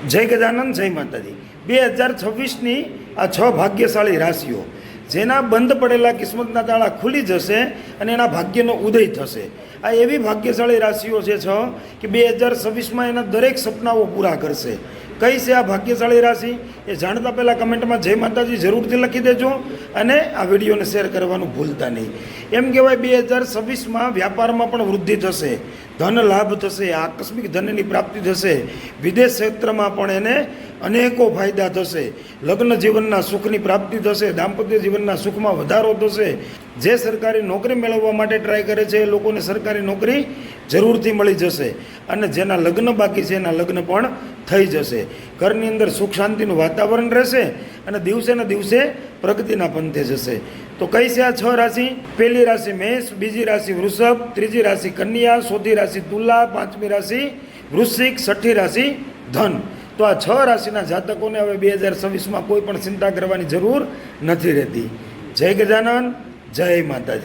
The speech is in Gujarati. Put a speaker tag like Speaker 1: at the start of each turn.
Speaker 1: જય ગજાનંદ, જય માતાજી। 2026ની આ 6 ભાગ્યશાળી રાશિઓ જેના બંધ પડેલા કિસ્મતના તાળા ખુલી જશે અને એના ભાગ્યનો ઉદય થશે। આ એવી ભાગ્યશાળી રાશિઓ છે 6 કે 2026માં એના દરેક સપનાઓ પૂરા કરશે। કઈ છે આ ભાગ્યશાળી રાશિ એ જાણતા પહેલાં કમેન્ટમાં જય માતાજી જરૂરથી લખી દેજો અને આ વિડીયોને શેર કરવાનું ભૂલતા નહીં। એમ કહેવાય 2026માં વ્યાપારમાં પણ વૃદ્ધિ થશે, ધન લાભ થશે, આકસ્મિક ધનની પ્રાપ્તિ થશે, વિદેશ ક્ષેત્રમાં પણ એને અનેકો ફાયદા થશે, લગ્ન જીવનના સુખની પ્રાપ્તિ થશે, દાંપત્ય જીવનના સુખમાં વધારો થશે। જે સરકારી નોકરી મેળવવા માટે ટ્રાય કરે છે એ લોકોને સરકારી નોકરી જરૂરથી મળી જશે અને જેના લગ્ન બાકી છે એના લગ્ન પણ થઈ જશે। ઘરની અંદર સુખ શાંતિનું વાતાવરણ રહેશે અને દિવસે ને દિવસે પ્રગતિના પંથે જશે। તો કઈ છે આ 6 રાશિ? પહેલી રાશિ મેષ, બીજી રાશિ વૃષભ, ત્રીજી રાશિ કન્યા, ચોથી રાશિ તુલા, પાંચમી રાશિ વૃશ્ચિક, છઠ્ઠી રાશિ ધન। તો આ 6 રાશિના જાતકોને હવે 2026માં કોઈ પણ ચિંતા કરવાની જરૂર નથી રહેતી। જય ગજાનન, જય માતાજી।